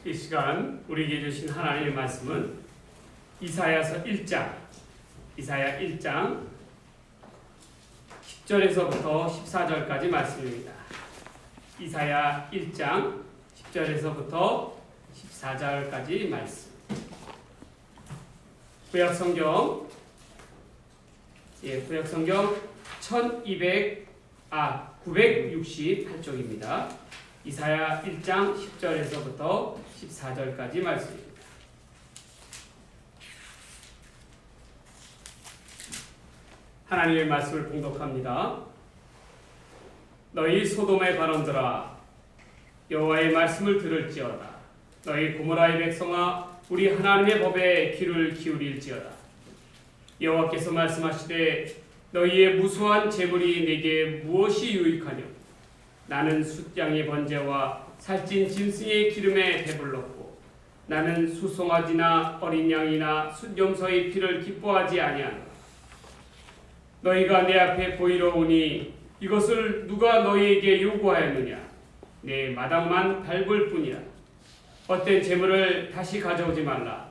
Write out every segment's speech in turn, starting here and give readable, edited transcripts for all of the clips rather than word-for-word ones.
이 시간 우리에게 주신 하나님의 말씀은 이사야서 1장 10절에서부터 14절까지 말씀입니다. 이사야 1장 10절에서부터 14절까지 말씀. 구약성경 968쪽입니다. 이사야 1장 10절에서부터 14절까지 말씀입니다. 하나님의 말씀을 봉독합니다. 너희 소돔의 발언들아 여호와의 말씀을 들을지어다. 너희 고모라의 백성아 우리 하나님의 법에 귀를 기울일지어다. 여호와께서 말씀하시되 너희의 무수한 재물이 내게 무엇이 유익하뇨? 나는 숫양의 번제와 살찐 짐승의 기름에 배불렀고 나는 수송아지나 어린 양이나 순염소의 피를 기뻐하지 아니하노라. 너희가 내 앞에 보이러 오니 이것을 누가 너희에게 요구하였느냐? 내 마당만 밟을 뿐이라. 헛된 재물을 다시 가져오지 말라.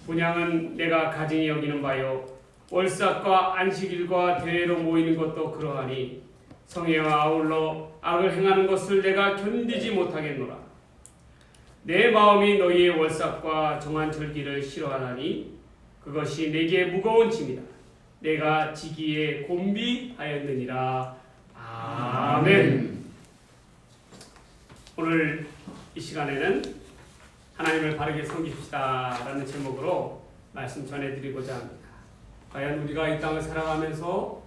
분향은 내가 가증히 여기는 바요 월삭과 안식일과 대회로 모이는 것도 그러하니 성회와 아울러 악을 행하는 것을 내가 견디지 못하겠노라. 내 마음이 너희의 월삭과 정한 절기를 싫어하나니 그것이 내게 무거운 짐이다. 내가 지기에 곤비하였느니라. 아멘. 오늘 이 시간에는 하나님을 바르게 섬깁시다 라는 제목으로 말씀 전해드리고자 합니다. 과연 우리가 이 땅을 살아가면서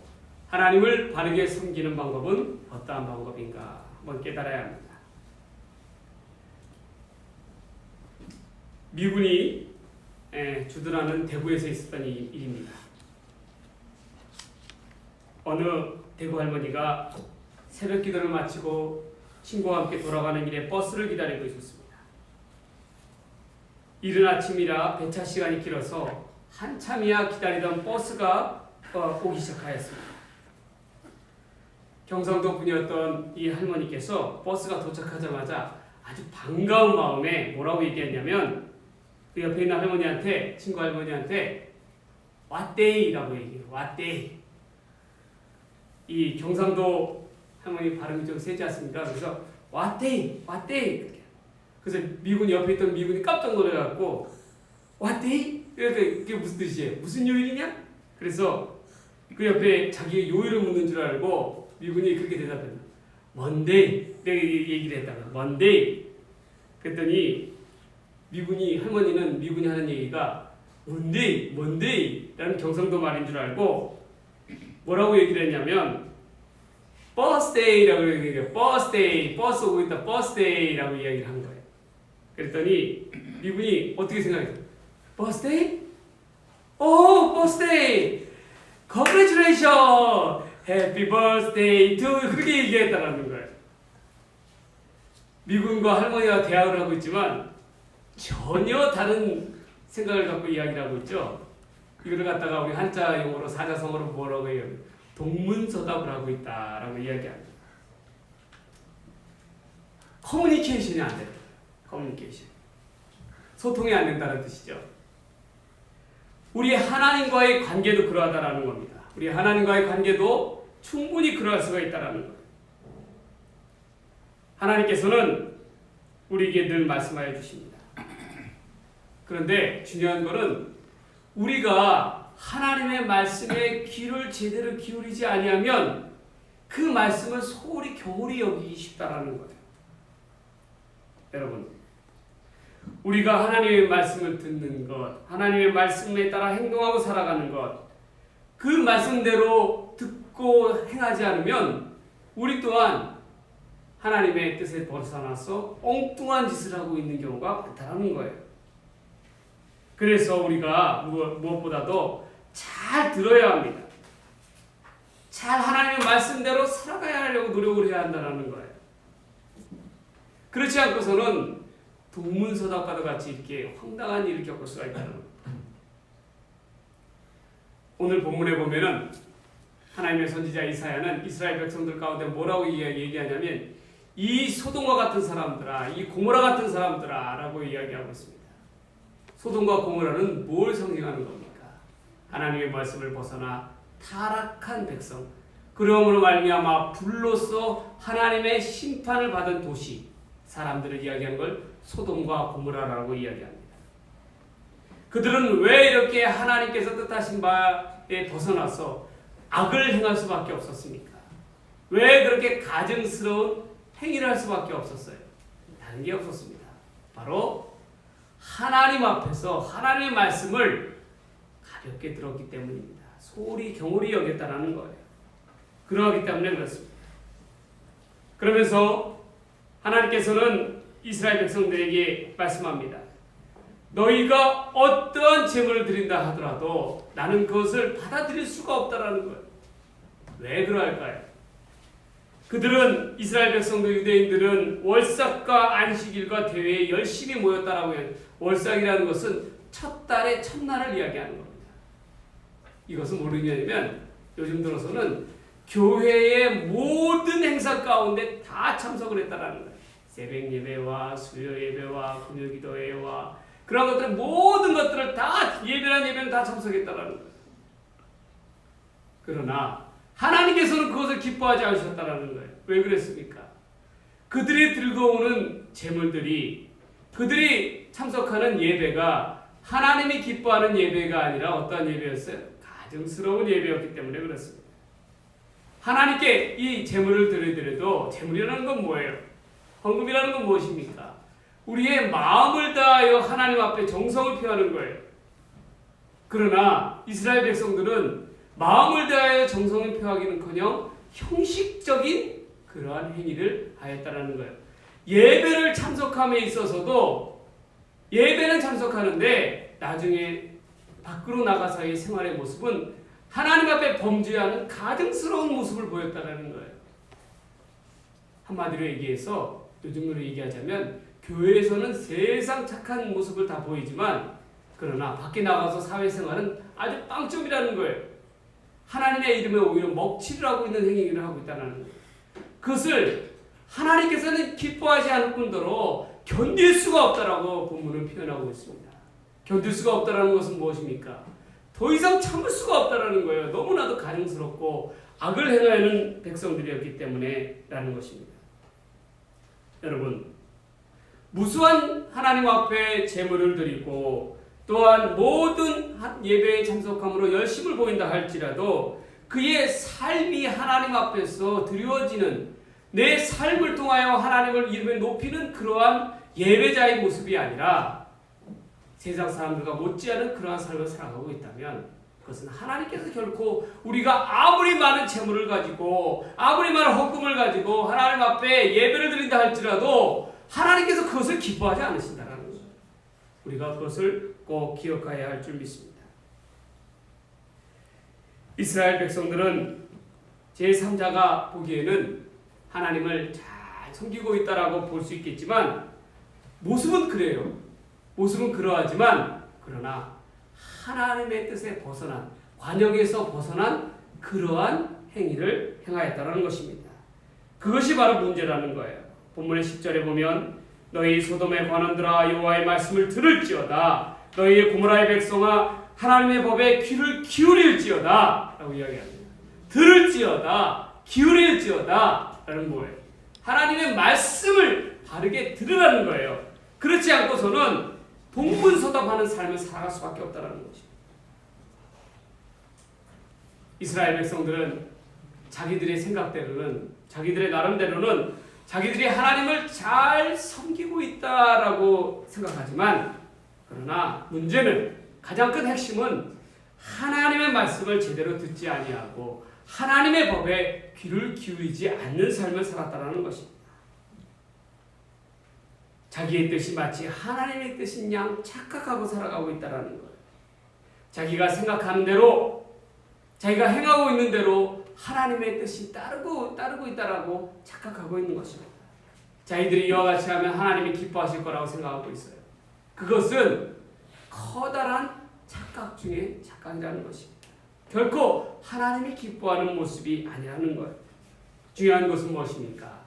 하나님을 바르게 섬기는 방법은 어떠한 방법인가 한번 깨달아야 합니다. 미군이 주둔하는 대구에서 있었던 일입니다. 어느 대구 할머니가 새벽 기도를 마치고 친구와 함께 돌아가는 길에 버스를 기다리고 있었습니다. 이른 아침이라 배차 시간이 길어서 한참이야 기다리던 버스가 오기 시작하였습니다. 경상도 분이었던 이 할머니께서 버스가 도착하자마자 아주 반가운 마음에 뭐라고 얘기했냐면 그 옆에 있는 할머니한테, 친구 할머니한테 왔데이라고 얘기해요. 왔데이. 이 경상도 할머니 발음이 좀 세지 않습니까? 그래서 왔데이, 왔데이. 그래서 미군 옆에 있던 미군이 깜짝 놀라갖고 왔데이? 그러니까 이게 무슨 뜻이에요? 무슨 요일이냐? 그래서 그 옆에 자기 요일을 묻는 줄 알고 미군이 그렇게 대답했다. 먼데이. 내가 얘기를 했다가 먼데이. 그랬더니 미군이 하는 얘기가 먼데이 라는 경상도 말인 줄 알고 뭐라고 얘기를 했냐면 버스데이라고 얘기해요. 버스데이. 버스 오고 있다. 버스데이라고 이야기를 한 거예요. 그랬더니 미군이 어떻게 생각했어요? 버스데이? 오, 버스데이. Congratulations. Happy birthday to 그렇게 얘기했다라는 거예요. 미군과 할머니가 대화를 하고 있지만 전혀 다른 생각을 갖고 이야기를 하고 있죠. 이걸 갖다가 우리 한자 용어로 사자성어로 뭐라고 해요? 동문서답을 하고 있다라고 이야기합니다. 커뮤니케이션이 안 돼요. 커뮤니케이션. 소통이 안 된다는 뜻이죠. 우리 하나님과의 관계도 그러하다라는 겁니다. 우리 하나님과의 관계도 충분히 그러할 수가 있다라는 거예요. 하나님께서는 우리에게 늘 말씀하여 주십니다. 그런데 중요한 것은 우리가 하나님의 말씀에 귀를 제대로 기울이지 아니하면 그 말씀을 소홀히 경홀히 여기기 쉽다라는 거예요. 여러분, 우리가 하나님의 말씀을 듣는 것, 하나님의 말씀에 따라 행동하고 살아가는 것, 그 말씀대로 듣고 행하지 않으면 우리 또한 하나님의 뜻에 벗어나서 엉뚱한 짓을 하고 있는 경우가 많다는 거예요. 그래서 우리가 무엇보다도 잘 들어야 합니다. 잘 하나님의 말씀대로 살아가야 하려고 노력을 해야 한다는 거예요. 그렇지 않고서는 동문서답과도 같이 이렇게 황당한 일을 겪을 수가 있다는 겁니다. 오늘 본문에 보면은 하나님의 선지자 이사야는 이스라엘 백성들 가운데 뭐라고 얘기하냐면 이 소돔과 같은 사람들아, 이 고모라 같은 사람들아 라고 이야기하고 있습니다. 소돔과 고모라는 뭘 상징하는 겁니까? 하나님의 말씀을 벗어나 타락한 백성, 그러므로 말미암아 불로써 하나님의 심판을 받은 도시, 사람들을 이야기하는 걸 소돔과 고모라라고 이야기합니다. 그들은 왜 이렇게 하나님께서 뜻하신 바에 벗어나서 악을 행할 수밖에 없었습니까? 왜 그렇게 가증스러운 행위를 할 수밖에 없었어요? 다른 게 없었습니다. 바로 하나님 앞에서 하나님의 말씀을 가볍게 들었기 때문입니다. 소홀히 경홀히 여겼다라는 거예요. 그러하기 때문에 그렇습니다. 그러면서 하나님께서는 이스라엘 백성들에게 말씀합니다. 너희가 어떠한 제물을 드린다 하더라도 나는 그것을 받아들일 수가 없다라는 거예요. 왜 그럴까요? 그들은, 이스라엘 백성들, 유대인들은 월삭과 안식일과 대회에 열심히 모였다라고 해요. 월삭이라는 것은 첫 달의 첫날을 이야기하는 겁니다. 이것은 모르냐면 요즘 들어서는 교회의 모든 행사 가운데 다 참석을 했다라는 거예요. 새벽 예배와 수요 예배와 금요 기도회와 그런 것들, 모든 것들을 다, 예배란 예배는 다 참석했다라는 거예요. 그러나 하나님께서는 그것을 기뻐하지 않으셨다라는 거예요. 왜 그랬습니까? 그들이 들고 오는 제물들이, 그들이 참석하는 예배가 하나님이 기뻐하는 예배가 아니라 어떠한 예배였어요? 가증스러운 예배였기 때문에 그렇습니다. 하나님께 이 제물을 드리더라도, 제물이라는 건 뭐예요? 헌금이라는 건 무엇입니까? 우리의 마음을 다하여 하나님 앞에 정성을 표하는 거예요. 그러나 이스라엘 백성들은 마음을 다하여 정성을 표하기는커녕 형식적인 그러한 행위를 하였다라는 거예요. 예배를 참석함에 있어서도, 예배는 참석하는데 나중에 밖으로 나가서의 생활의 모습은 하나님 앞에 범죄하는 가증스러운 모습을 보였다라는 거예요. 한마디로 얘기해서, 요즘으로 얘기하자면 교회에서는 세상 착한 모습을 다 보이지만, 그러나 밖에 나가서 사회생활은 아주 빵점이라는 거예요. 하나님의 이름에 오히려 먹칠을 하고 있는 행위를 하고 있다는 거예요. 그것을 하나님께서는 기뻐하지 않을 뿐더러 견딜 수가 없다라고 본문을 표현하고 있습니다. 견딜 수가 없다라는 것은 무엇입니까? 더 이상 참을 수가 없다라는 거예요. 너무나도 가증스럽고 악을 행하는 백성들이었기 때문에 라는 것입니다. 여러분, 무수한 하나님 앞에 제물을 드리고 또한 모든 예배에 참석함으로 열심을 보인다 할지라도 그의 삶이 하나님 앞에서 드려지는, 내 삶을 통하여 하나님을 이름에 높이는 그러한 예배자의 모습이 아니라 세상 사람들과 못지않은 그러한 삶을 살아가고 있다면, 그것은 하나님께서 결코 우리가 아무리 많은 재물을 가지고 아무리 많은 헌금을 가지고 하나님 앞에 예배를 드린다 할지라도 하나님께서 그것을 기뻐하지 않으신다는 거죠. 우리가 그것을 꼭 기억해야 할 줄 믿습니다. 이스라엘 백성들은 제3자가 보기에는 하나님을 잘 섬기고 있다라고 볼 수 있겠지만, 모습은 그래요. 모습은 그러하지만, 그러나 하나님의 뜻에 벗어난, 관역에서 벗어난 그러한 행위를 행하였다는 것입니다. 그것이 바로 문제라는 거예요. 본문의 10절에 보면 너희 소돔의 관원들아 여호와의 말씀을 들을지어다, 너희의 고모라의 백성아 하나님의 법에 귀를 기울일지어다 라고 이야기합니다. 들을지어다, 기울일지어다 라는 뭐예요? 하나님의 말씀을 바르게 들으라는 거예요. 그렇지 않고서는 동문서답하는 삶을 살아갈 수밖에 없다는 것입니다. 이스라엘 백성들은 자기들의 생각대로는, 자기들의 나름대로는 자기들이 하나님을 잘 섬기고 있다라고 생각하지만, 그러나 문제는, 가장 큰 핵심은 하나님의 말씀을 제대로 듣지 아니하고 하나님의 법에 귀를 기울이지 않는 삶을 살았다는 것입니다. 자기의 뜻이 마치 하나님의 뜻인 양 착각하고 살아가고 있다는 거예요. 자기가 생각하는 대로, 자기가 행하고 있는 대로 하나님의 뜻이 따르고 있다라고 착각하고 있는 것입니다. 자기들이 이와 같이 하면 하나님이 기뻐하실 거라고 생각하고 있어요. 그것은 커다란 착각 중에 착각이라는 것입니다. 결코 하나님이 기뻐하는 모습이 아니라는 거예요. 중요한 것은 무엇입니까?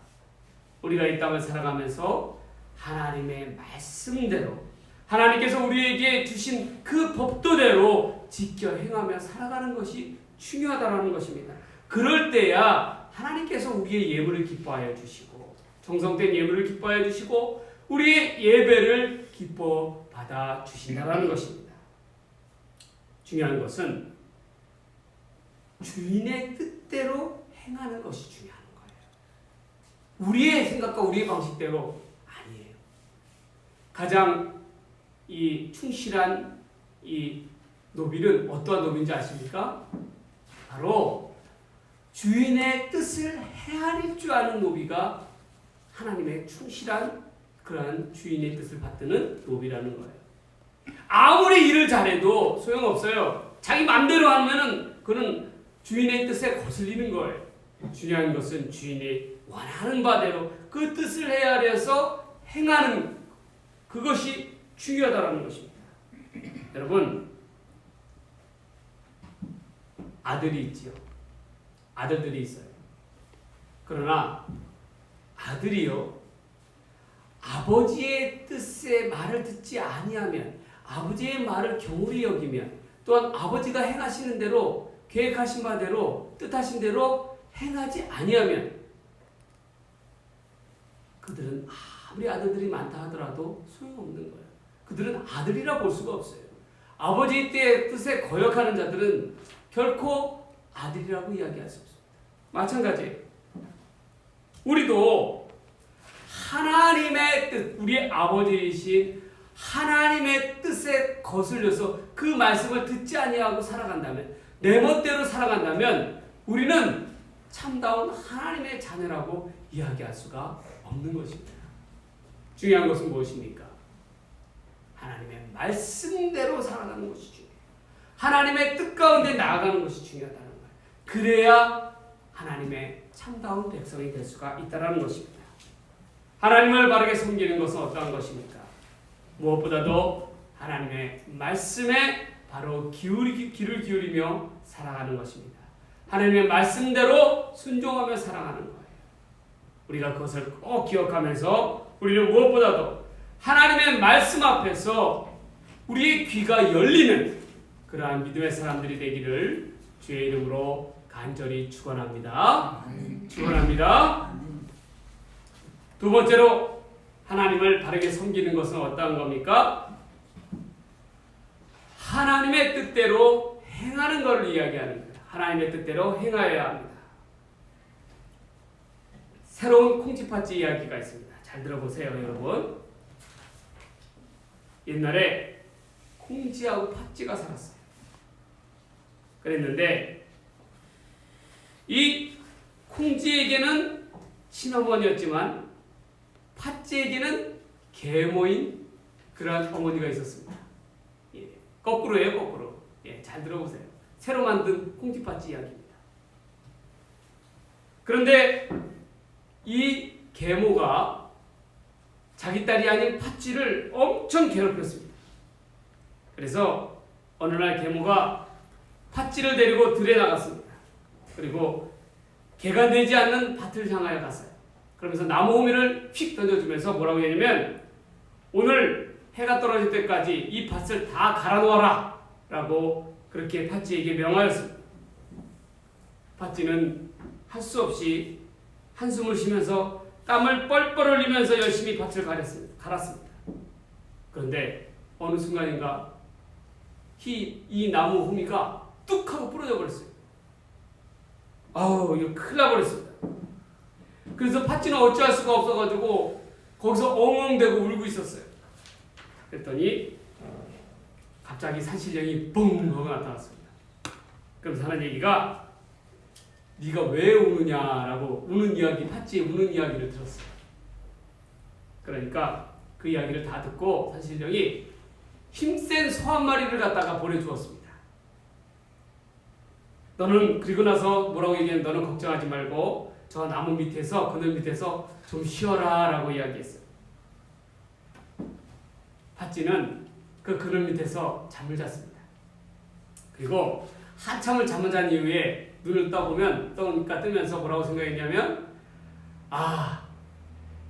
우리가 이 땅을 살아가면서 하나님의 말씀대로 하나님께서 우리에게 주신 그 법도대로 지켜 행하며 살아가는 것이 중요하다는 것입니다. 그럴 때야 하나님께서 우리의 예물을 기뻐하여 주시고 정성된 예물을 기뻐하여 주시고 우리의 예배를 기뻐 받아 주신다는 것입니다. 중요한 것은 주인의 뜻대로 행하는 것이 중요한 거예요. 우리의 생각과 우리의 방식대로 아니에요. 가장 이 충실한 이 노비는 어떠한 노비인지 아십니까? 바로 주인의 뜻을 헤아릴 줄 아는 노비가 하나님의 충실한 그러한 주인의 뜻을 받드는 노비라는 거예요. 아무리 일을 잘해도 소용없어요. 자기 마음대로 하면은 그는 주인의 뜻에 거슬리는 거예요. 중요한 것은 주인이 원하는 바대로 그 뜻을 헤아려서 행하는 그것이 중요하다는 것입니다. 여러분, 아들이 있지요. 아들들이 있어요. 그러나 아들이요, 아버지의 뜻의 말을 듣지 아니하면, 아버지의 말을 경홀히 여기면, 또한 아버지가 행하시는 대로 계획하신 바대로 뜻하신 대로 행하지 아니하면 그들은 아무리 아들들이 많다 하더라도 소용없는 거예요. 그들은 아들이라 볼 수가 없어요. 아버지의 뜻에 거역하는 자들은 결코 아들이라고 이야기할 수 없습니다. 마찬가지예요. 우리도 하나님의 뜻, 우리의 아버지이신 하나님의 뜻에 거슬려서 그 말씀을 듣지 아니하고 살아간다면, 내 멋대로 살아간다면 우리는 참다운 하나님의 자녀라고 이야기할 수가 없는 것입니다. 중요한 것은 무엇입니까? 하나님의 말씀대로 살아가는 것이 중요해요. 하나님의 뜻 가운데 나아가는 것이 중요하다는 거예요. 그래야 하나님의 참다운 백성이 될 수가 있다는 것입니다. 하나님을 바르게 섬기는 것은 어떠한 것입니까? 무엇보다도 하나님의 말씀에 바로 귀를 기울이며 살아가는 것입니다. 하나님의 말씀대로 순종하며 살아가는 거예요. 우리가 그것을 꼭 기억하면서 우리는 무엇보다도 하나님의 말씀 앞에서 우리의 귀가 열리는 그러한 믿음의 사람들이 되기를 주의 이름으로 간절히 축원합니다. 축원합니다. 두 번째로 하나님을 바르게 섬기는 것은 어떠한 겁니까? 하나님의 뜻대로 행하는 것을 이야기하는 거예요. 하나님의 뜻대로 행하여야 합니다. 새로운 콩쥐팥쥐 이야기가 있습니다. 잘 들어보세요, 여러분. 옛날에 콩쥐하고 팥쥐가 살았어요. 그랬는데 이 콩쥐에게는 친어머니였지만 팥쥐에게는 계모인 그런 어머니가 있었습니다. 예, 거꾸로예요, 거꾸로. 예, 잘 들어보세요. 새로 만든 콩쥐팥쥐 이야기입니다. 그런데 이 계모가 자기 딸이 아닌 팥쥐를 엄청 괴롭혔습니다. 그래서 어느 날 계모가 팥쥐를 데리고 들에 나갔습니다. 그리고 개가 내지 않는 밭을 향하여 갔어요. 그러면서 나무 호미를 휙 던져주면서 뭐라고 했냐면, 오늘 해가 떨어질 때까지 이 밭을 다 갈아 놓아라 라고 그렇게 팥쥐에게 명하였습니다. 팥쥐는 할 수 없이 한숨을 쉬면서 땀을 뻘뻘 흘리면서 열심히 밭을 갈았습니다. 그런데 어느 순간인가 이 나무 호미가 뚝 하고 부러져 버렸어요. 아우, 이거 큰일 나버렸습니다. 그래서 팥쥐는 어찌할 수가 없어가지고 거기서 엉엉대고 울고 있었어요. 그랬더니 갑자기 산신령이 뻥 하고 나타났습니다. 그러면서 하는 얘기가, 네가 왜 우느냐라고 우는 이야기, 팥쥐의 우는 이야기를 들었어요. 그러니까 그 이야기를 다 듣고 산신령이 힘센 소 한 마리를 갖다가 보내주었습니다. 너는, 그리고 나서 뭐라고 얘기했는데, 너는 걱정하지 말고 저 나무 밑에서, 그늘 밑에서 좀 쉬어라 라고 이야기했어요. 팥쥐는 그 그늘 밑에서 잠을 잤습니다. 그리고 한참을 잠을 잔 이후에 눈을 떠보면, 뜨면서 뭐라고 생각했냐면, 아,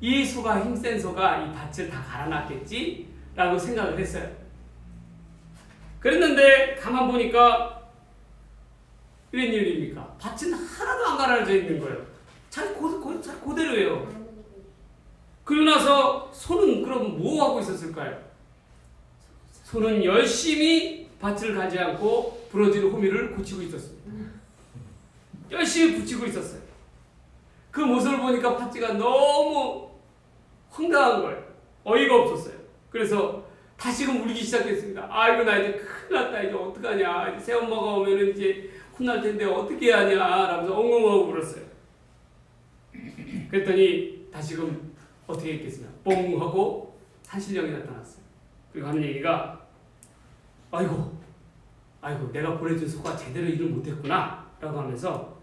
이 소가 힘센 소가 이 밭을 다 갈아놨겠지라고 생각을 했어요. 그랬는데 가만 보니까 웬일입니까? 밭은 하나도 안 갈아져 있는 거예요. 잘 그대로예요. 그러고 나서 소는 그럼 뭐 하고 있었을까요? 소는 열심히 밭을 가지 않고 부러지는 호미를 고치고 있었습니다. 열심히 붙이고 있었어요. 그 모습을 보니까 팥쥐가 너무 황당한 거예요. 어이가 없었어요. 그래서 다시금 울기 시작했습니다. 아이고 나 이제 큰일 났다. 이제 어떡하냐. 이제 새엄마가 오면은 이제 혼날 텐데 어떻게 하냐 라면서 엉엉하고 울었어요. 그랬더니 다시금 어떻게 했겠습니까? 뽕 하고 산신령이 나타났어요. 그리고 하는 얘기가 아이고 내가 보내준 소가 제대로 일을 못했구나 라고 하면서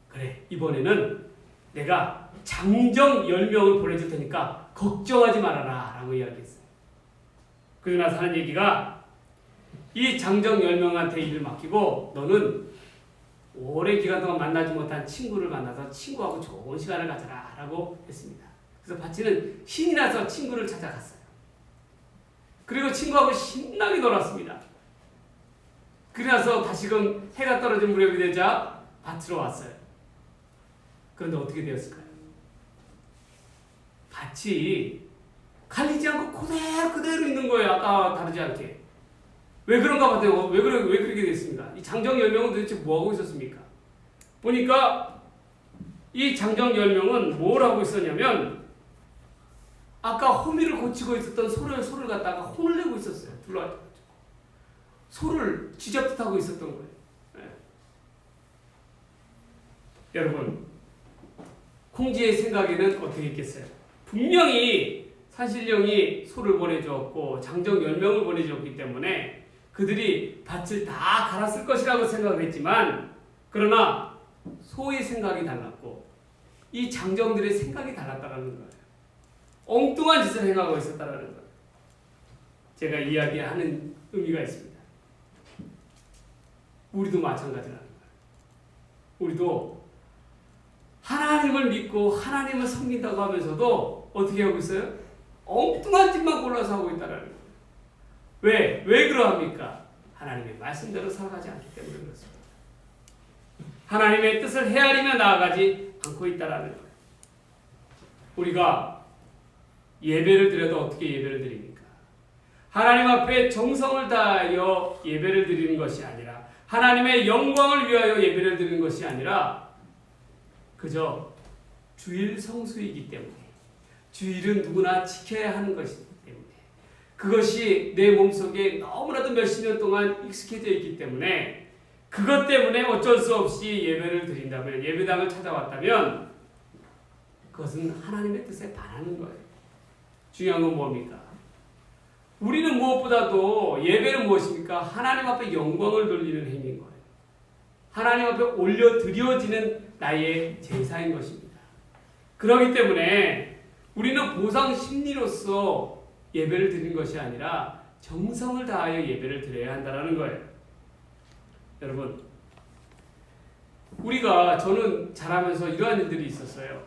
그래 이번에는 내가 장정 10명을 보내줄 테니까 걱정하지 말아라 라고 이야기했어요. 그러고 나서 하는 얘기가 이 장정 10명한테 일을 맡기고 너는 오랜 기간 동안 만나지 못한 친구를 만나서 친구하고 좋은 시간을 가져라 라고 했습니다. 그래서 밭쥐는 신이 나서 친구를 찾아갔어요. 그리고 친구하고 신나게 놀았습니다. 그러나서 다시금 해가 떨어진 무렵이 되자 밭으로 왔어요. 그런데 어떻게 되었을까요? 밭이 갈리지 않고 그대로 있는 거예요. 아까 다르지 않게. 왜 그런가 봤더니 왜 그렇게 됐습니까? 이 장정 10명은 도대체 뭐 하고 있었습니까? 보니까 이 장정 10명은 뭘 하고 있었냐면 아까 호미를 고치고 있었던 소를 갖다가 혼을 내고 있었어요. 둘러가지고 소를 쥐잡듯 하고 있었던 거예요. 네. 여러분 콩쥐의 생각에는 어떻게 있겠어요? 분명히 산신령이 소를 보내주었고 장정 10명을 보내주었기 때문에 그들이 밭을 다 갈았을 것이라고 생각을 했지만 그러나 소의 생각이 달랐고 이 장정들의 생각이 달랐다는 거예요. 엉뚱한 짓을 행하고 있었다는 거예요. 제가 이야기하는 의미가 있습니다. 우리도 마찬가지라는 거예요. 우리도 하나님을 믿고 하나님을 섬긴다고 하면서도 어떻게 하고 있어요? 엉뚱한 짓만 골라서 하고 있다는 거예요. 왜 그러합니까? 하나님의 말씀대로 살아가지 않기 때문에 그렇습니다. 하나님의 뜻을 헤아리며 나아가지 않고 있다는 거예요. 우리가 예배를 드려도 어떻게 예배를 드립니까? 하나님 앞에 정성을 다하여 예배를 드리는 것이 아니라 하나님의 영광을 위하여 예배를 드리는 것이 아니라 그저 주일 성수이기 때문에 주일은 누구나 지켜야 하는 것이기 때문에 그것이 내 몸속에 너무나도 몇십 년 동안 익숙해져 있기 때문에 그것 때문에 어쩔 수 없이 예배를 드린다면 예배당을 찾아왔다면 그것은 하나님의 뜻에 반하는 거예요. 중요한 건 뭡니까? 우리는 무엇보다도 예배는 무엇입니까? 하나님 앞에 영광을 돌리는 행위인 거예요. 하나님 앞에 올려드려지는 나의 제사인 것입니다. 그렇기 때문에 우리는 보상 심리로서 예배를 드리는 것이 아니라 정성을 다하여 예배를 드려야 한다는 거예요. 여러분, 저는 자라면서 이러한 일들이 있었어요.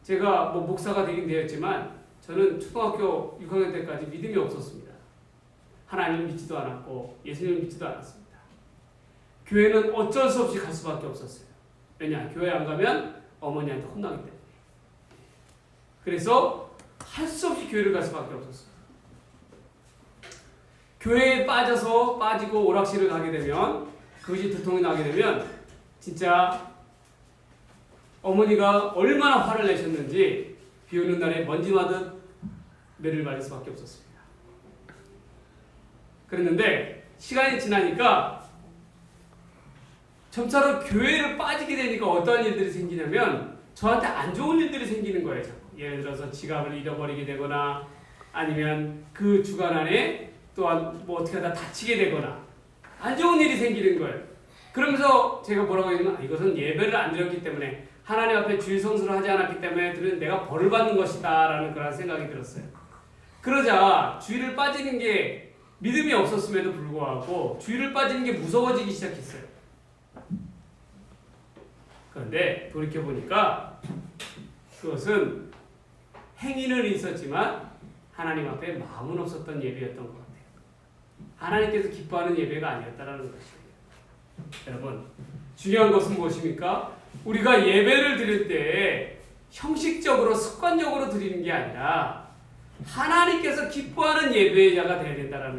제가 목사가 되긴 되었지만 저는 초등학교 6학년 때까지 믿음이 없었습니다. 하나님을 믿지도 않았고 예수님을 믿지도 않았습니다. 교회는 어쩔 수 없이 갈 수밖에 없었어요. 왜냐? 교회 안 가면 어머니한테 혼나기 때문에. 그래서 할 수 없이 교회를 갈 수밖에 없었어요. 교회에 빠지고 오락실을 가게 되면 그것이 두통이 나게 되면 진짜 어머니가 얼마나 화를 내셨는지 비 오는 날에 먼지 맞은 매를 맞을 수밖에 없었습니다. 그랬는데 시간이 지나니까 점차로 교회를 빠지게 되니까 어떠한 일들이 생기냐면 저한테 안 좋은 일들이 생기는 거예요. 자꾸. 예를 들어서 지갑을 잃어버리게 되거나 아니면 그 주간 안에 또한 어떻게 하다 다치게 되거나 안 좋은 일이 생기는 거예요. 그러면서 제가 뭐라고 했냐면 이것은 예배를 안 드렸기 때문에 하나님 앞에 주일 성수를 하지 않았기 때문에 내가 벌을 받는 것이다 라는 그런 생각이 들었어요. 그러자 주일을 빠지는 게 믿음이 없었음에도 불구하고 주일을 빠지는 게 무서워지기 시작했어요. 그런데 돌이켜보니까 그것은 행위는 있었지만 하나님 앞에 마음은 없었던 예배였던 것 같아요. 하나님께서 기뻐하는 예배가 아니었다라는 것이에요. 여러분, 중요한 것은 무엇입니까? 우리가 예배를 드릴 때 형식적으로 습관적으로 드리는 게 아니라 하나님께서 기뻐하는 예배자가 되어야 된다는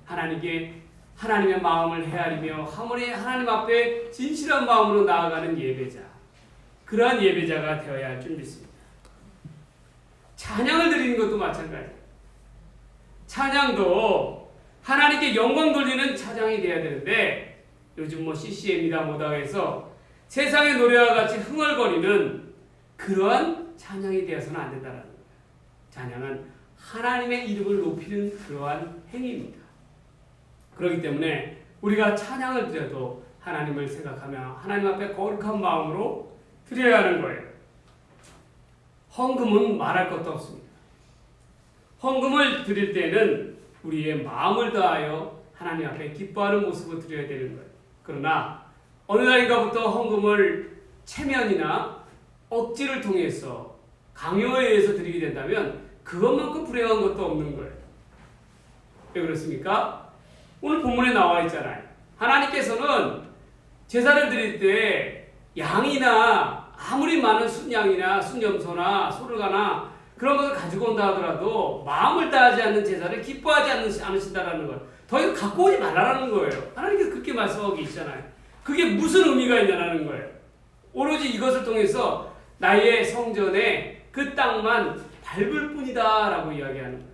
거예요. 하나님의 마음을 헤아리며 하나님 앞에 진실한 마음으로 나아가는 예배자, 그러한 예배자가 되어야 할 줄 믿습니다. 찬양을 드리는 것도 마찬가지예요. 찬양도 하나님께 영광 돌리는 찬양이 돼야 되는데 요즘 CCM이다 뭐다 해서 세상의 노래와 같이 흥얼거리는 그러한 찬양이 되어서는 안 된다는 거예요. 찬양은 하나님의 이름을 높이는 그러한 행위입니다. 그렇기 때문에 우리가 찬양을 드려도 하나님을 생각하며 하나님 앞에 거룩한 마음으로 드려야 하는 거예요. 헌금은 말할 것도 없습니다. 헌금을 드릴 때는 우리의 마음을 다하여 하나님 앞에 기뻐하는 모습을 드려야 되는 거예요. 그러나 어느 날인가부터 헌금을 체면이나 억지를 통해서 강요에 의해서 드리게 된다면 그것만큼 불행한 것도 없는 거예요. 왜 그렇습니까? 오늘 본문에 나와 있잖아요. 하나님께서는 제사를 드릴 때 양이나 아무리 많은 순양이나 순염소나 소르가나 그런 것을 가지고 온다 하더라도 마음을 다하지 않는 제사를 기뻐하지 않으신다라는 걸 더 이상 갖고 오지 말라라는 거예요. 하나님께서 그렇게 말씀하고 계시잖아요. 그게 무슨 의미가 있냐는 거예요. 오로지 이것을 통해서 나의 성전에 그 땅만 밟을 뿐이다 라고 이야기하는 거예요.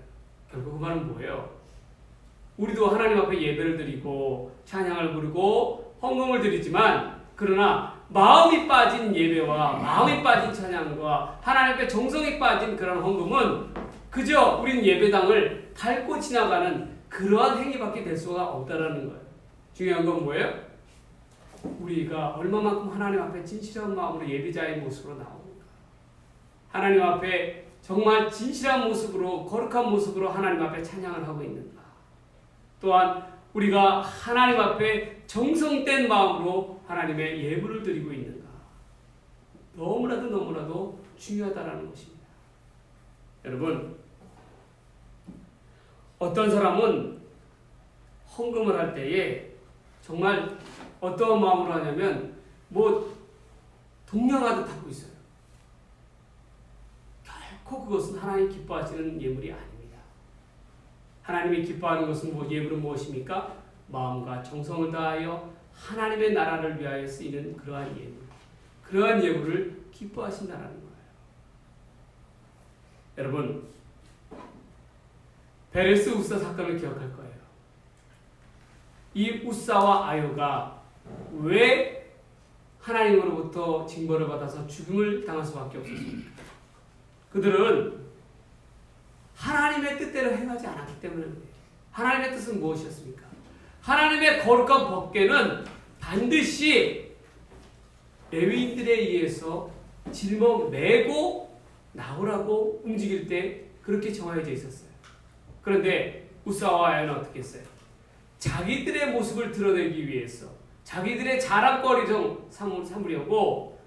결국 그 말은 뭐예요? 우리도 하나님 앞에 예배를 드리고 찬양을 부르고 헌금을 드리지만 그러나 마음이 빠진 예배와 마음이 빠진 찬양과 하나님 앞에 정성이 빠진 그런 헌금은 그저 우리는 예배당을 밟고 지나가는 그러한 행위밖에 될 수가 없다라는 거예요. 중요한 건 뭐예요? 우리가 얼마만큼 하나님 앞에 진실한 마음으로 예배자의 모습으로 나오는가. 하나님 앞에 정말 진실한 모습으로 거룩한 모습으로 하나님 앞에 찬양을 하고 있는가. 또한 우리가 하나님 앞에 정성된 마음으로 하나님의 예물을 드리고 있는가. 너무나도 중요하다라는 것입니다. 여러분, 어떤 사람은 헌금을 할 때에 정말 어떤 마음으로 하냐면 동냥하듯 하고 있어요. 결코 그것은 하나님 기뻐하시는 예물이 아닙니다. 하나님이 기뻐하는 것은 예물은 무엇입니까? 마음과 정성을 다하여 하나님의 나라를 위하여 쓰이는 그러한 예물. 그러한 예물을 기뻐하신다는 거예요. 여러분, 베레스 우사 사건을 기억할 거예요. 이 우사와 아요가 왜 하나님으로부터 징벌을 받아서 죽음을 당할 수밖에 없었습니까? 그들은 하나님의 뜻대로 행하지 않았기 때문입니다. 하나님의 뜻은 무엇이었습니까? 하나님의 거룩한 법궤는 반드시 레위인들에 의해서 짊어 메고 나오라고 움직일 때 그렇게 정해져 있었어요. 그런데 우사와 아야는 어떻게 했어요? 자기들의 모습을 드러내기 위해서 자기들의 자랑거리를 삼으려고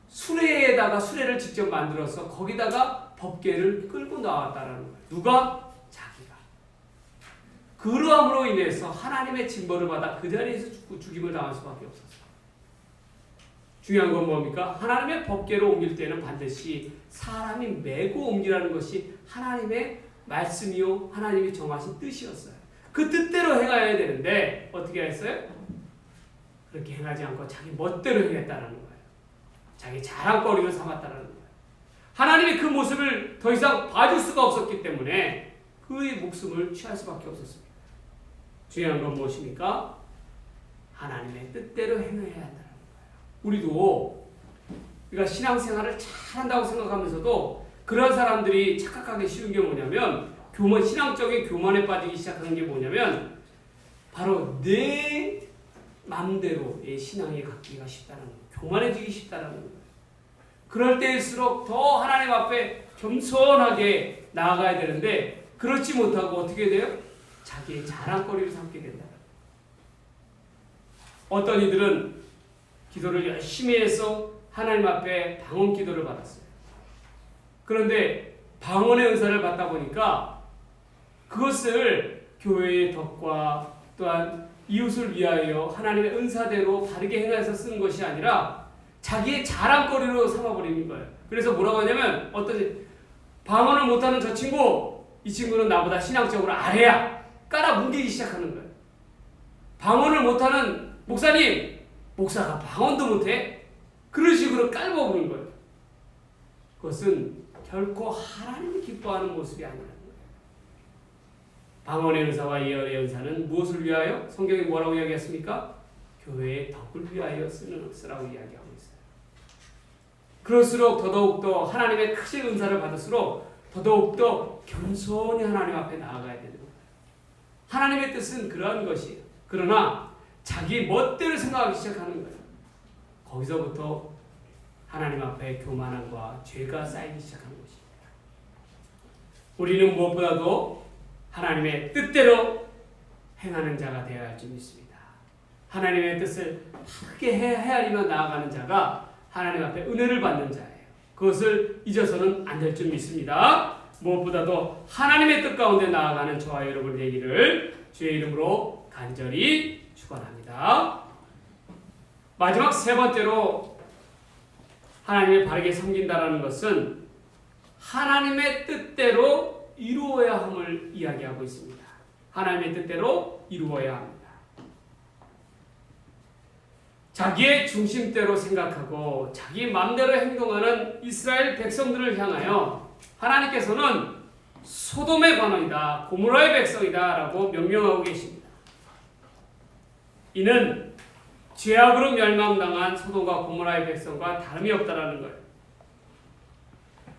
수레를 직접 만들어서 거기다가 법궤를 끌고 나왔다라는 거예요. 누가? 자기가. 그러함으로 인해서 하나님의 징벌을 받아 그 자리에서 죽임을 당할 수밖에 없었어요. 중요한 건 뭡니까? 하나님의 법궤로 옮길 때는 반드시 사람이 메고 옮기라는 것이 하나님의 말씀이요 하나님이 정하신 뜻이었어요. 그 뜻대로 행해야 되는데 어떻게 했어요? 그렇게 행하지 않고 자기 멋대로 행했다는 거예요. 자기 자랑거리를 삼았다는 거예요. 하나님이 그 모습을 더 이상 봐줄 수가 없었기 때문에 그의 목숨을 취할 수밖에 없었습니다. 중요한 건 무엇입니까? 하나님의 뜻대로 행해야 한다는 거예요. 우리도 우리가 신앙생활을 잘한다고 생각하면서도 그런 사람들이 착각하기 쉬운 게 뭐냐면 신앙적인 교만에 빠지기 시작하는 게 뭐냐면 바로 내 마음대로 신앙에 갖기가 쉽다는 거예요. 교만해지기 쉽다는 거예요. 그럴 때일수록 더 하나님 앞에 겸손하게 나아가야 되는데 그렇지 못하고 어떻게 돼요? 자기의 자랑거리를 삼게 된다. 어떤 이들은 기도를 열심히 해서 하나님 앞에 방언 기도를 받았어요. 그런데 방언의 은사를 받다 보니까 그것을 교회의 덕과 또한 이웃을 위하여 하나님의 은사대로 바르게 행해서 쓰는 것이 아니라 자기의 자랑거리로 삼아버리는 거예요. 그래서 뭐라고 하냐면 방언을 못하는 저 친구, 이 친구는 나보다 신앙적으로 아래야 깔아뭉개기 시작하는 거예요. 방언을 못하는 목사님, 목사가 방언도 못해? 그런 식으로 깔아버리는 거예요. 그것은 결코 하나님이 기뻐하는 모습이 아니라는 거예요. 방언의 은사와 예언의 은사는 무엇을 위하여? 성경이 뭐라고 이야기했습니까? 교회의 덕을 위하여 쓰라고 이야기하고 있어요. 그럴수록 더더욱더 하나님의 크신 은사를 받을수록 더더욱더 겸손히 하나님 앞에 나아가야 되는 거예요. 하나님의 뜻은 그러한 것이에요. 그러나 자기 멋대로 생각하기 시작하는 거예요. 거기서부터 하나님 앞에 교만함과 죄가 쌓이기 시작하는 것입니다. 우리는 무엇보다도 하나님의 뜻대로 행하는 자가 되어야 할 줄 믿습니다. 하나님의 뜻을 바르게 헤아리며 나아가는 자가 하나님 앞에 은혜를 받는 자예요. 그것을 잊어서는 안 될 줄 믿습니다. 무엇보다도 하나님의 뜻 가운데 나아가는 저와 여러분 되기를 주의 이름으로 간절히 축원합니다. 마지막 세 번째로 하나님을 바르게 섬긴다라는 것은 하나님의 뜻대로 이루어야 함을 이야기하고 있습니다. 하나님의 뜻대로 이루어야 합니다. 자기의 중심대로 생각하고 자기 마음대로 행동하는 이스라엘 백성들을 향하여 하나님께서는 소돔의 관원이다, 고모라의 백성이다 라고 명명하고 계십니다. 이는 죄악으로 멸망당한 소돔과 고모라의 백성과 다름이 없다라는 거예요.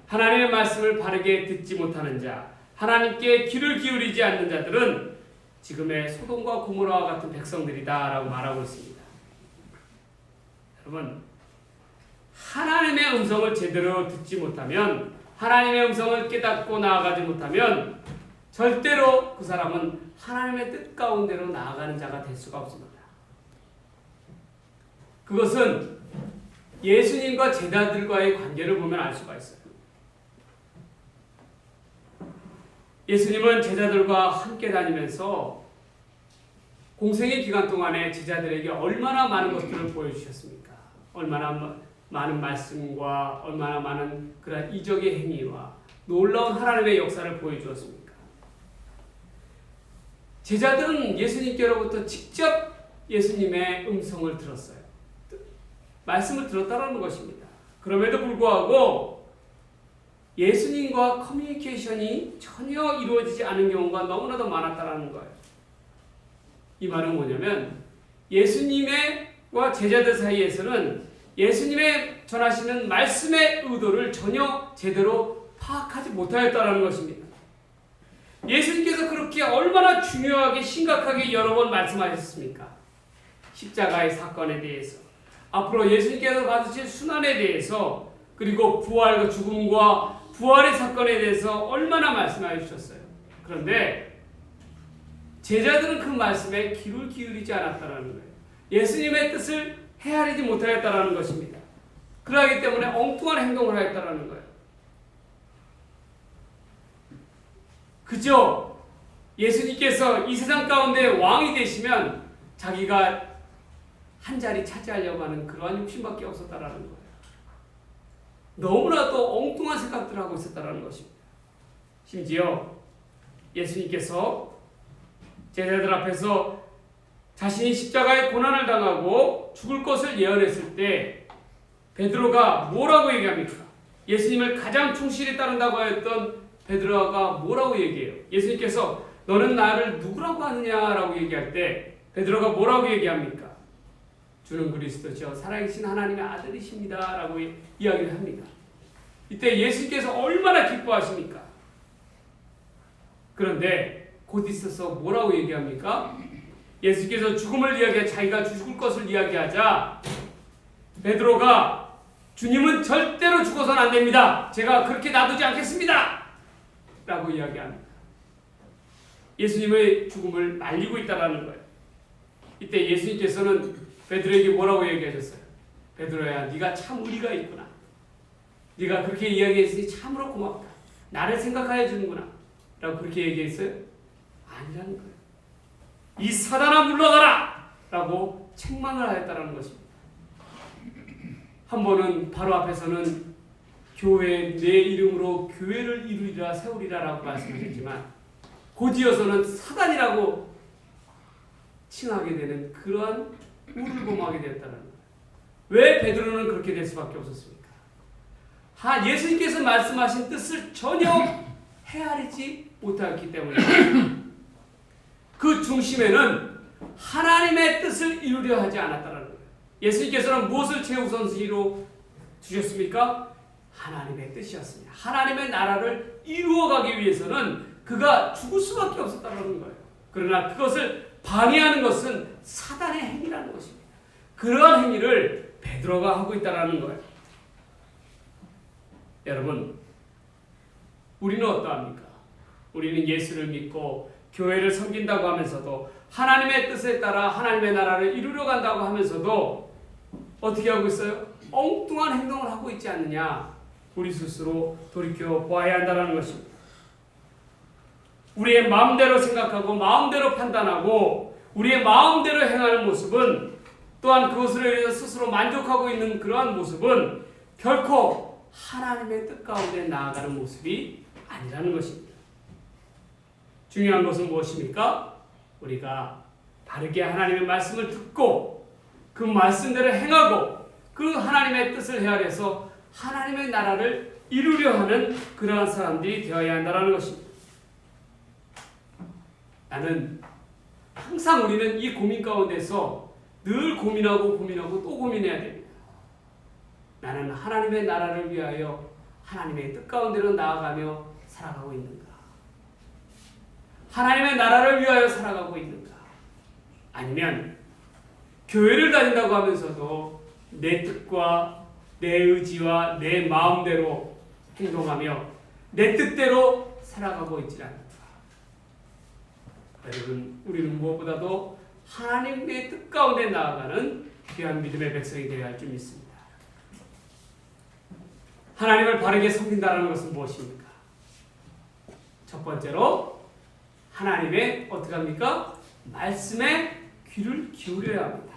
하나님의 말씀을 바르게 듣지 못하는 자, 하나님께 귀를 기울이지 않는 자들은 지금의 소돔과 고모라와 같은 백성들이다 라고 말하고 있습니다. 여러분, 하나님의 음성을 제대로 듣지 못하면, 하나님의 음성을 깨닫고 나아가지 못하면 절대로 그 사람은 하나님의 뜻 가운데로 나아가는 자가 될 수가 없습니다. 그것은 예수님과 제자들과의 관계를 보면 알 수가 있어요. 예수님은 제자들과 함께 다니면서 공생의 기간 동안에 제자들에게 얼마나 많은 것들을 보여주셨습니까? 얼마나 많은 말씀과 얼마나 많은 그런 이적의 행위와 놀라운 하나님의 역사를 보여주었습니까? 제자들은 예수님께로부터 직접 예수님의 음성을 들었어요. 말씀을 들었다는 것입니다. 그럼에도 불구하고 예수님과 커뮤니케이션이 전혀 이루어지지 않은 경우가 너무나도 많았다는 거예요. 이 말은 뭐냐면 예수님과 제자들 사이에서는 예수님의 전하시는 말씀의 의도를 전혀 제대로 파악하지 못하였다는 것입니다. 예수님께서 그렇게 얼마나 중요하게 심각하게 여러 번 말씀하셨습니까? 십자가의 사건에 대해서, 앞으로 예수님께서 받으실 순환에 대해서, 그리고 부활과 죽음과 부활의 사건에 대해서 얼마나 말씀해 주셨어요. 그런데 제자들은 그 말씀에 귀를 기울이지 않았다는 거예요. 예수님의 뜻을 헤아리지 못하였다는 것입니다. 그러기 때문에 엉뚱한 행동을 하였다는 거예요. 그저 예수님께서 이 세상 가운데 왕이 되시면 자기가 한 자리 차지하려고 하는 그러한 욕심밖에 없었다는 거예요. 너무나도 엉뚱한 생각들을 하고 있었다는 것입니다. 심지어 예수님께서 제자들 앞에서 자신이 십자가의 고난을 당하고 죽을 것을 예언했을 때 베드로가 뭐라고 얘기합니까? 예수님을 가장 충실히 따른다고 했던 베드로가 뭐라고 얘기해요? 예수님께서 너는 나를 누구라고 하느냐라고 얘기할 때 베드로가 뭐라고 얘기합니까? 주는 그리스도시요 살아계신 하나님의 아들이십니다 라고 이야기를 합니다. 이때 예수님께서 얼마나 기뻐하십니까? 그런데 곧 있어서 뭐라고 얘기합니까? 예수께서 죽음을 이야기하자, 자기가 죽을 것을 이야기하자 베드로가 주님은 절대로 죽어서는 안 됩니다. 제가 그렇게 놔두지 않겠습니다. 라고 이야기합니다. 예수님의 죽음을 말리고 있다는 거예요. 이때 예수님께서는 베드로에게 뭐라고 얘기하셨어요? 베드로야, 네가 참 의리가 있구나. 네가 그렇게 이야기했으니 참으로 고맙다. 나를 생각하여 주는구나. 라고 그렇게 얘기했어요? 아니라는 거예요. 이 사단아 물러가라! 라고 책망을 하였다는 것입니다. 한 번은 바로 앞에서는 교회 내 이름으로 교회를 이루리라 세우리라 라고 말씀하셨지만 곧이어서는 사단이라고 칭하게 되는 그러한 우를 범하게 되었다는 거예요. 왜 베드로는 그렇게 될 수밖에 없었습니까? 예수님께서 말씀하신 뜻을 전혀 헤아리지 못하였기 때문입니다. 그 중심에는 하나님의 뜻을 이루려 하지 않았다는 거예요. 예수님께서는 무엇을 최우선순위로 두셨습니까? 하나님의 뜻이었습니다. 하나님의 나라를 이루어가기 위해서는 그가 죽을 수밖에 없었다는 거예요. 그러나 그것을 방해하는 것은 사단의 행위라는 것입니다. 그러한 행위를 베드로가 하고 있다는 거예요. 여러분, 우리는 어떠합니까? 우리는 예수를 믿고 교회를 섬긴다고 하면서도 하나님의 뜻에 따라 하나님의 나라를 이루려 간다고 하면서도 어떻게 하고 있어요? 엉뚱한 행동을 하고 있지 않느냐? 우리 스스로 돌이켜 보아야 한다는 것입니다. 우리의 마음대로 생각하고 마음대로 판단하고 우리의 마음대로 행하는 모습은 또한 그것으로 인해서 스스로 만족하고 있는 그러한 모습은 결코 하나님의 뜻 가운데 나아가는 모습이 아니라는 것입니다. 중요한 것은 무엇입니까? 우리가 바르게 하나님의 말씀을 듣고 그 말씀대로 행하고 그 하나님의 뜻을 헤아려서 하나님의 나라를 이루려 하는 그러한 사람들이 되어야 한다는 것입니다. 나는 항상 우리는 이 고민 가운데서 늘 고민하고 또 고민해야 됩니다. 나는 하나님의 나라를 위하여 하나님의 뜻 가운데로 나아가며 살아가고 있는가? 하나님의 나라를 위하여 살아가고 있는가? 아니면 교회를 다닌다고 하면서도 내 뜻과 내 의지와 내 마음대로 행동하며 내 뜻대로 살아가고 있지 않는가? 여러분, 우리는 무엇보다도 하나님의 뜻 가운데 나아가는 귀한 믿음의 백성이 되어야 할 줄 믿습니다. 하나님을 바르게 섬긴다는 것은 무엇입니까? 첫 번째로 하나님의 어떻게 합니까? 말씀에 귀를 기울여야 합니다.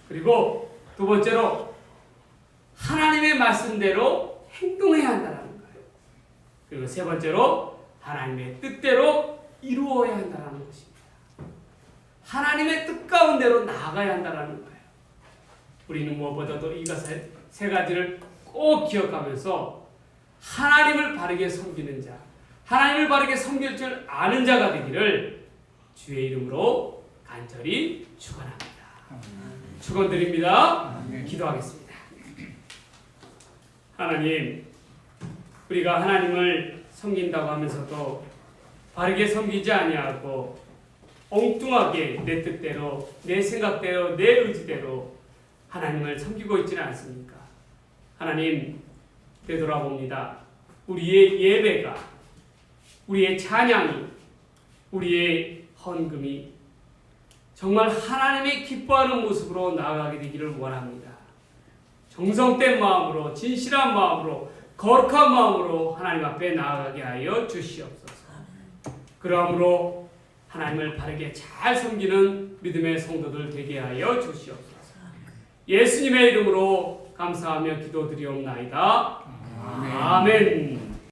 그리고 두 번째로 하나님의 말씀대로 행동해야 한다는 거예요. 그리고 세 번째로 하나님의 뜻대로 이루어야 한다는 것입니다. 하나님의 뜻 가운데로 나아가야 한다는 거예요. 우리는 무엇보다도 이 세 가지를 꼭 기억하면서 하나님을 바르게 섬기는 자, 하나님을 바르게 섬길 줄 아는 자가 되기를 주의 이름으로 간절히 축원합니다. 축원드립니다. 기도하겠습니다. 하나님, 우리가 하나님을 섬긴다고 하면서도 바르게 섬기지 아니하고 엉뚱하게 내 뜻대로, 내 생각대로, 내 의지대로 하나님을 섬기고 있지는 않습니까? 하나님, 되돌아봅니다. 우리의 예배가, 우리의 찬양이, 우리의 헌금이 정말 하나님이 기뻐하는 모습으로 나아가게 되기를 원합니다. 정성된 마음으로, 진실한 마음으로, 거룩한 마음으로 하나님 앞에 나아가게 하여 주시옵소서. 그러므로 하나님을 바르게 잘 섬기는 믿음의 성도들 되게 하여 주시옵소서. 예수님의 이름으로 감사하며 기도드리옵나이다. 아멘.